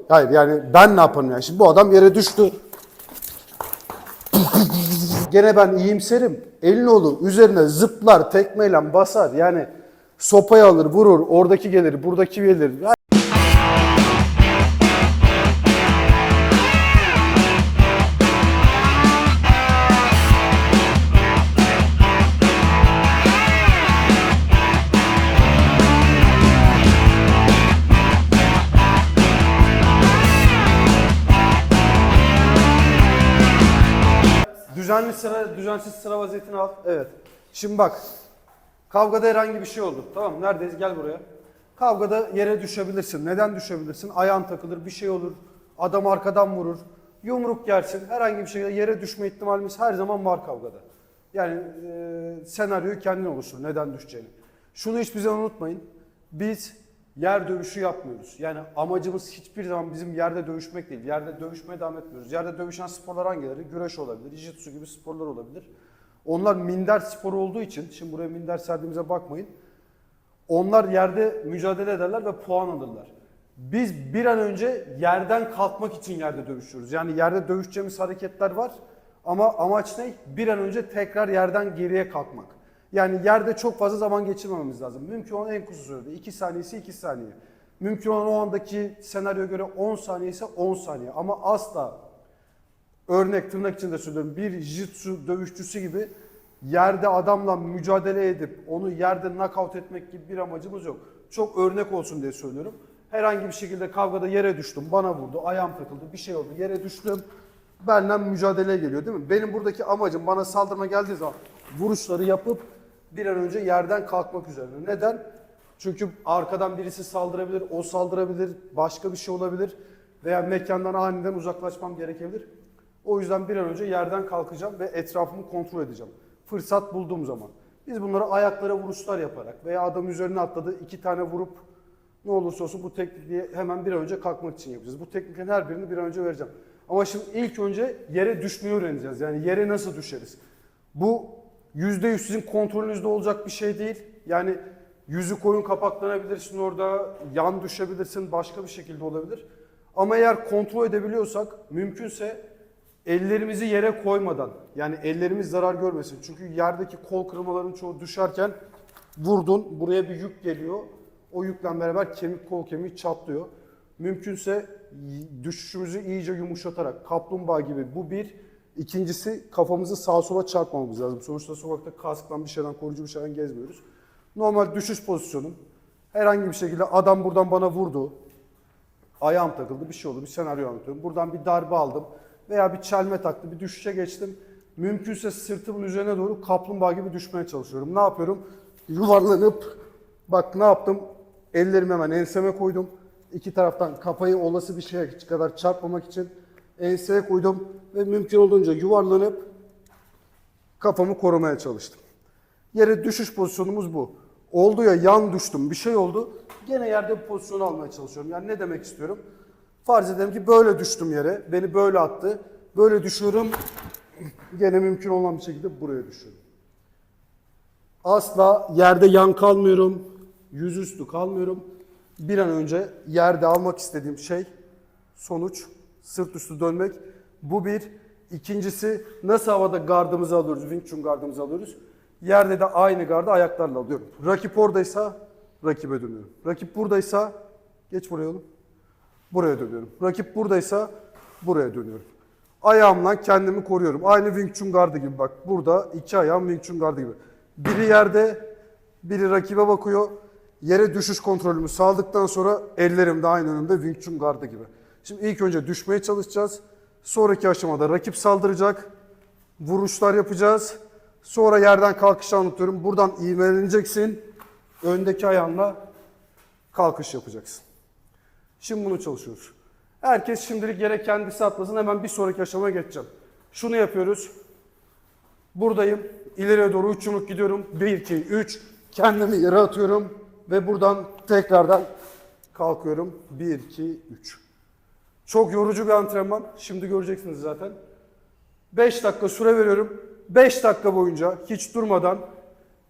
Hayır yani ben ne yaparım yani? Şimdi bu adam yere düştü. Gene ben iyimserim. Elinoğlu üzerine zıplar, tekmeyle basar. Yani sopayı alır, vurur. Oradaki gelir, buradaki gelir. Düzenli sıra, düzensiz sıra vaziyetini al. Evet. Şimdi bak. Kavgada herhangi bir şey oldu. Tamam mı? Neredeyiz? Gel buraya. Kavgada yere düşebilirsin. Neden düşebilirsin? Ayağın takılır, bir şey olur. Adam arkadan vurur. Yumruk yersin. Herhangi bir şekilde yere düşme ihtimalimiz her zaman var kavgada. Yani senaryoyu kendin oluştur. Neden düşeceğini. Şunu hiçbir zaman unutmayın. Biz yer dövüşü yapmıyoruz. Yani amacımız hiçbir zaman bizim yerde dövüşmek değil. Yerde dövüşmeye devam etmiyoruz. Yerde dövüşen sporlar hangileri? Güreş olabilir, jiu-jitsu gibi sporlar olabilir. Onlar minder sporu olduğu için, şimdi buraya minder serdiğimize bakmayın. Onlar yerde mücadele ederler ve puan alırlar. Biz bir an önce yerden kalkmak için yerde dövüşüyoruz. Yani yerde dövüşeceğimiz hareketler var ama amaç ne? Bir an önce tekrar yerden geriye kalkmak. Yani yerde çok fazla zaman geçirmememiz lazım. Mümkün olan en kısa sürede 2 saniyesi 2 saniye. Mümkün olan o andaki senaryoya göre 10 saniye ise 10 saniye. Ama asla örnek tırnak içinde söylüyorum bir jiu-jitsu dövüşçüsü gibi yerde adamla mücadele edip onu yerde knockout etmek gibi bir amacımız yok. Çok örnek olsun diye söylüyorum. Herhangi bir şekilde kavgada yere düştüm, bana vurdu, ayağım takıldı, bir şey oldu, yere düştüm. Benden mücadeleye geliyor değil mi? Benim buradaki amacım bana saldırma geldiği zaman vuruşları yapıp bir an önce yerden kalkmak üzerine. Neden? Çünkü arkadan birisi saldırabilir, o saldırabilir, başka bir şey olabilir veya mekandan aniden uzaklaşmam gerekebilir. O yüzden bir an önce yerden kalkacağım ve etrafımı kontrol edeceğim. Fırsat bulduğum zaman. Biz bunlara ayaklara vuruşlar yaparak veya adam üzerine atladı 2 tane vurup ne olursa olsun bu tekniği hemen bir an önce kalkmak için yapacağız. Bu tekniklerin her birini bir an önce vereceğim. Ama şimdi ilk önce yere düşmeyi öğreneceğiz. Yani yere nasıl düşeriz? Bu %100 sizin kontrolünüzde olacak bir şey değil. Yani yüzü koyun kapaklanabilirsin orada, yan düşebilirsin, başka bir şekilde olabilir. Ama eğer kontrol edebiliyorsak mümkünse ellerimizi yere koymadan, yani ellerimiz zarar görmesin. Çünkü yerdeki kol kırmaların çoğu düşerken vurdun, buraya bir yük geliyor. O yükle beraber kol kemiği çatlıyor. Mümkünse düşüşümüzü iyice yumuşatarak, kaplumbağa gibi bu bir. İkincisi kafamızı sağa sola çarpmamamız lazım. Sonuçta sokakta kasktan bir şeyden, koruyucu bir şeyden gezmiyoruz. Normal düşüş pozisyonum. Herhangi bir şekilde adam buradan bana vurdu. Ayağım takıldı, bir şey oldu, bir senaryo anlatıyorum. Buradan bir darbe aldım veya bir çelme taktı, bir düşüşe geçtim. Mümkünse sırtımın üzerine doğru kaplumbağa gibi düşmeye çalışıyorum. Ne yapıyorum? Yuvarlanıp, bak ne yaptım? Ellerimi hemen enseme koydum. İki taraftan kafayı olası bir şeye kadar çarpmamak için enseye koydum ve mümkün olduğunca yuvarlanıp kafamı korumaya çalıştım. Yere düşüş pozisyonumuz bu. Oldu ya yan düştüm, bir şey oldu. Gene yerde bir pozisyon almaya çalışıyorum. Yani ne demek istiyorum? Farz edelim ki böyle düştüm yere, beni böyle attı. Böyle düşüyorum, gene mümkün olan bir şekilde buraya düşüyorum. Asla yerde yan kalmıyorum, yüzüstü kalmıyorum. Bir an önce yerde almak istediğim şey, sonuç, sırt üstü dönmek. Bu bir. İkincisi, nasıl havada gardımızı alıyoruz, Wing Chun gardımızı alıyoruz. Yerde de aynı gardı ayaklarla alıyorum. Rakip oradaysa rakibe dönüyorum. Rakip buradaysa, geç buraya oğlum, buraya dönüyorum. Rakip buradaysa buraya dönüyorum. Ayağımla kendimi koruyorum. Aynı Wing Chun gardı gibi bak. Burada iki ayağım Wing Chun gardı gibi. Biri yerde, biri rakibe bakıyor. Yere düşüş kontrolümü sağladıktan sonra ellerim de aynı önümde Wing Chun gardı gibi. Şimdi ilk önce düşmeye çalışacağız. Sonraki aşamada rakip saldıracak. Vuruşlar yapacağız. Sonra yerden kalkışı anlatıyorum. Buradan ivmeleneceksin. Öndeki ayağınla kalkış yapacaksın. Şimdi bunu çalışıyoruz. Herkes şimdilik yere kendisi atlasın. Hemen bir sonraki aşamaya geçeceğim. Şunu yapıyoruz. Buradayım. İleriye doğru 3 yumruk gidiyorum. 1, 2, 3. Kendimi yere atıyorum. Ve buradan tekrardan kalkıyorum. 1, 2, 3. Çok yorucu bir antrenman. Şimdi göreceksiniz zaten. 5 dakika süre veriyorum. 5 dakika boyunca hiç durmadan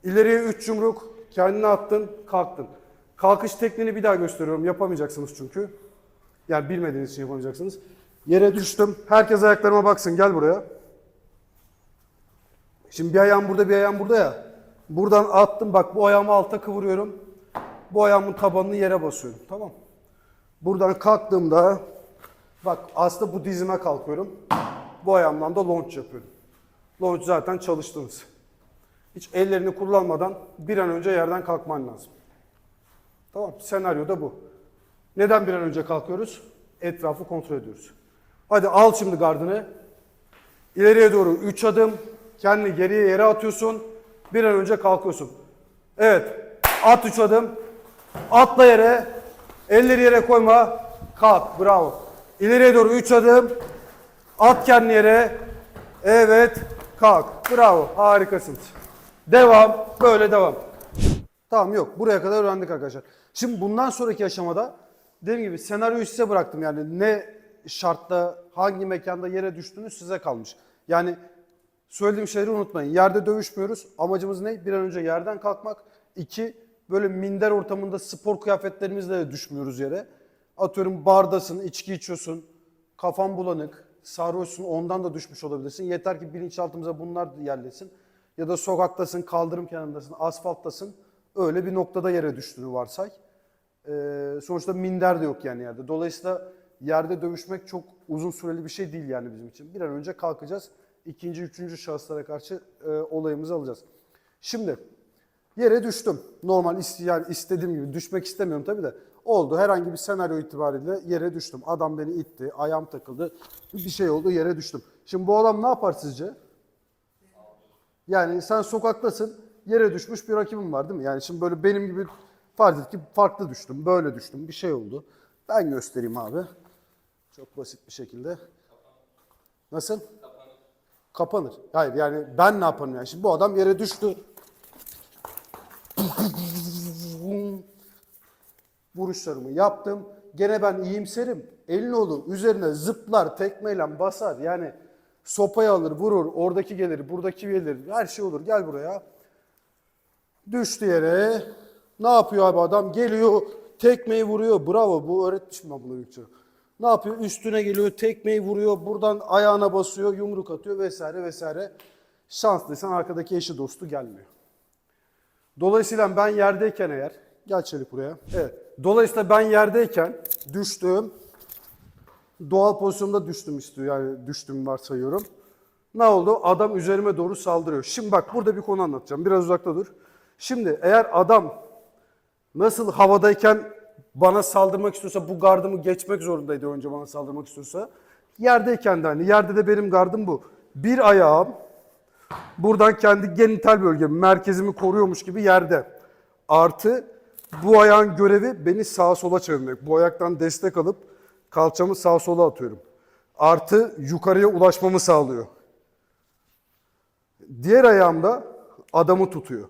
ileriye 3 yumruk, kendine attın, kalktın. Kalkış tekniğini bir daha gösteriyorum. Yapamayacaksınız çünkü. Yani bilmediğiniz için yapamayacaksınız. Yere düştüm. Herkes ayaklarıma baksın. Gel buraya. Şimdi bir ayağım burada, bir ayağım burada ya. Buradan attım. Bak bu ayağımı alta kıvırıyorum. Bu ayağımın tabanını yere basıyorum. Tamam. Buradan kalktığımda bak aslında bu dizime kalkıyorum. Bu ayağımdan da launch yapıyorum. Launch zaten çalıştınız. Hiç ellerini kullanmadan bir an önce yerden kalkman lazım. Tamam. Senaryo da bu. Neden bir an önce kalkıyoruz? Etrafı kontrol ediyoruz. Hadi al şimdi gardını. İleriye doğru 3 adım. Kendini geriye yere atıyorsun. Bir an önce kalkıyorsun. Evet. At 3 adım. Atla yere. Elleri yere koyma. Kalk. Bravo. İleriye doğru 3 adım. At kendini yere. Evet. Kalk. Bravo. Harikasınız. Devam. Böyle devam. Tamam yok. Buraya kadar öğrendik arkadaşlar. Şimdi bundan sonraki aşamada dediğim gibi senaryoyu size bıraktım. Yani ne şartta, hangi mekanda yere düştüğünüz size kalmış. Yani söylediğim şeyleri unutmayın. Yerde dövüşmüyoruz. Amacımız ne? Bir an önce yerden kalkmak. 2, böyle minder ortamında spor kıyafetlerimizle de düşmüyoruz yere. Atıyorum bardasın, içki içiyorsun, kafan bulanık, sarhoşsun, ondan da düşmüş olabilirsin. Yeter ki bilinçaltımıza bunlar yerleşsin. Ya da sokaktasın, kaldırım kenarındasın, asfalttasın. Öyle bir noktada yere düştüğünü varsay. Sonuçta minder de yok yani yerde. Dolayısıyla yerde dövüşmek çok uzun süreli bir şey değil yani bizim için. Bir an önce kalkacağız. İkinci, üçüncü şahıslara karşı olayımızı alacağız. Şimdi yere düştüm. Normal yani istediğim gibi düşmek istemiyorum tabii de. Oldu. Herhangi bir senaryo itibariyle yere düştüm. Adam beni itti, ayağım takıldı. Bir şey oldu, yere düştüm. Şimdi bu adam ne yapar sizce? Yani sen sokaktasın, yere düşmüş bir rakibin var değil mi? Yani şimdi böyle benim gibi farz et ki farklı düştüm, böyle düştüm, bir şey oldu. Ben göstereyim abi. Çok basit bir şekilde. Nasıl? Kapanır. Hayır yani ben ne yaparım yani? Şimdi bu adam yere düştü. Vuruşlarımı yaptım. Gene ben iyimserim. Elini olur üzerine zıplar, tekmeyle basar. Yani sopayı alır, vurur. Oradaki gelir, buradaki gelir. Her şey olur. Gel buraya. Düştü yere. Ne yapıyor abi adam? Geliyor, tekmeyi vuruyor. Bravo, bu öğretmişim ben bunu Yükçe. Ne yapıyor? Üstüne geliyor, tekmeyi vuruyor. Buradan ayağına basıyor, yumruk atıyor vesaire vesaire. Şanslıysan arkadaki eşi dostu gelmiyor. Dolayısıyla ben yerdeyken eğer, gel Çelik buraya. Evet. Dolayısıyla ben yerdeyken düştüm. Doğal pozisyonda düştüm istiyor. Yani düştüm varsayıyorum. Ne oldu? Adam üzerime doğru saldırıyor. Şimdi bak burada bir konu anlatacağım. Biraz uzakta dur. Şimdi eğer adam nasıl havadayken bana saldırmak istiyorsa bu gardımı geçmek zorundaydı önce bana saldırmak istiyorsa. Yerdeyken de hani yerde de benim gardım bu. Bir ayağım buradan kendi genital bölgemi, merkezimi koruyormuş gibi yerde. Artı bu ayağın görevi beni sağa sola çevirmek. Bu ayaktan destek alıp kalçamı sağa sola atıyorum. Artı yukarıya ulaşmamı sağlıyor. Diğer ayağımda adamı tutuyor.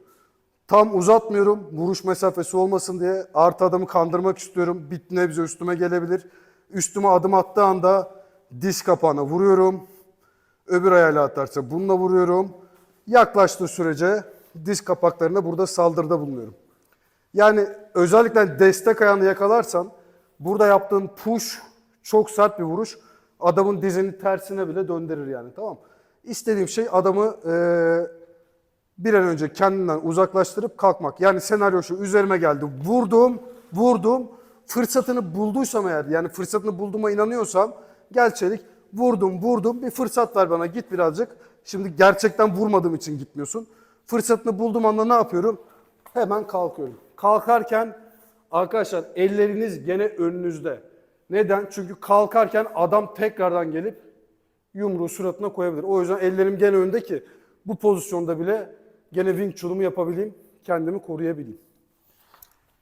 Tam uzatmıyorum vuruş mesafesi olmasın diye. Artı adamı kandırmak istiyorum. Bir nebze üstüme gelebilir. Üstüme adım attığı anda diz kapağına vuruyorum. Öbür ayağıyla atarsa bununla vuruyorum. Yaklaştığı sürece diz kapaklarına burada saldırıda bulunuyorum. Yani özellikle destek ayağını yakalarsan burada yaptığın push çok sert bir vuruş. Adamın dizinin tersine bile döndürür yani, tamam. İstediğim şey adamı bir an önce kendinden uzaklaştırıp kalkmak. Yani senaryo şu, üzerime geldi, vurdum. Fırsatını bulduysam eğer, yani fırsatını bulduğuma inanıyorsam, gel Çelik, vurdum, bir fırsat ver bana, git birazcık. Şimdi gerçekten vurmadığım için gitmiyorsun. Fırsatını bulduğum anda ne yapıyorum? Hemen kalkıyorum. Kalkarken arkadaşlar elleriniz gene önünüzde. Neden? Çünkü kalkarken adam tekrardan gelip yumruğu suratına koyabilir. O yüzden ellerim gene önde ki bu pozisyonda bile gene Wing Chun'umu yapabileyim, kendimi koruyabileyim.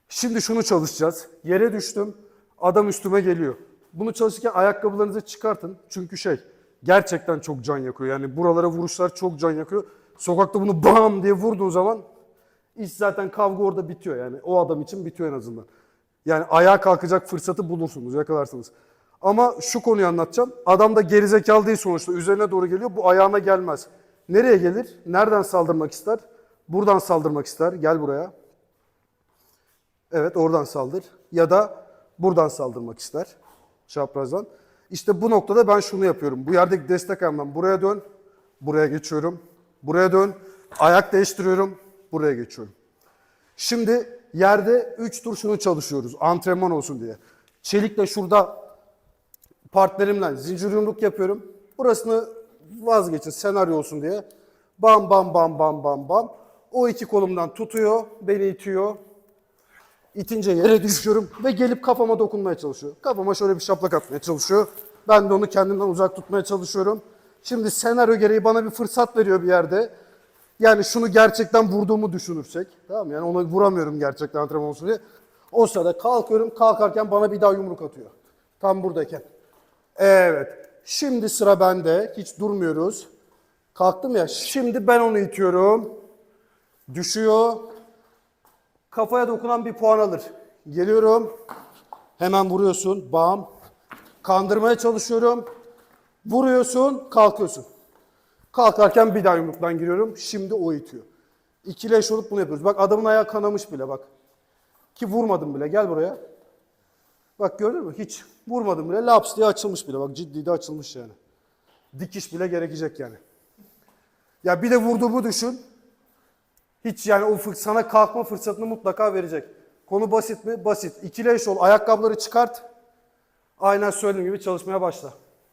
Şimdi şunu çalışacağız. Yere düştüm, adam üstüme geliyor. Bunu çalışırken ayakkabılarınızı çıkartın. Çünkü gerçekten çok can yakıyor. Yani buralara vuruşlar çok can yakıyor. Sokakta bunu bam diye vurduğun zaman iş zaten, kavga orada bitiyor yani. O adam için bitiyor en azından. Yani ayağa kalkacak fırsatı bulursunuz, yakalarsınız. Ama şu konuyu anlatacağım. Adam da gerizekalı değil sonuçta. Üzerine doğru geliyor. Bu ayağına gelmez. Nereye gelir? Nereden saldırmak ister? Buradan saldırmak ister. Gel buraya. Evet, oradan saldır. Ya da buradan saldırmak ister. çaprazdan. İşte bu noktada ben şunu yapıyorum. Bu yerdeki destek ayağımdan buraya dön, buraya geçiyorum. Buraya dön, ayak değiştiriyorum, buraya geçiyorum. Şimdi yerde 3 tur şunu çalışıyoruz. Antrenman olsun diye. Çelikle şurada partnerimle zincir yumruk yapıyorum. Burasını vazgeçin senaryo olsun diye. Bam bam bam bam bam bam. O iki kolumdan tutuyor, beni itiyor. İtince yere düşüyorum ve gelip kafama dokunmaya çalışıyor. Kafama şöyle bir şaplak atmaya çalışıyor. Ben de onu kendimden uzak tutmaya çalışıyorum. Şimdi senaryo gereği bana bir fırsat veriyor bir yerde. Yani şunu gerçekten vurduğumu düşünürsek. Tamam mı? Yani onu vuramıyorum gerçekten antrenman olsun diye. O sırada kalkıyorum. Kalkarken bana bir daha yumruk atıyor. Tam buradayken. Evet. Şimdi sıra bende. Hiç durmuyoruz. Kalktım ya. Şimdi ben onu itiyorum. Düşüyor. Kafaya dokunan bir puan alır. Geliyorum. Hemen vuruyorsun. Bam. Kandırmaya çalışıyorum. Vuruyorsun. Kalkıyorsun. Kalkarken bir daha yumruktan giriyorum. Şimdi o itiyor. İkili eş olup bunu yapıyoruz. Bak adamın ayağı kanamış bile bak. Ki vurmadım bile. Gel buraya. Bak gördün mü? Hiç vurmadım bile. Laps diye açılmış bile. Bak ciddi de açılmış yani. Dikiş bile gerekecek yani. Ya bir de vurduğumu düşün. Hiç yani o sana kalkma fırsatını mutlaka verecek. Konu basit mi? Basit. İkili eş ol. Ayakkabıları çıkart. Aynen söylediğim gibi çalışmaya başla.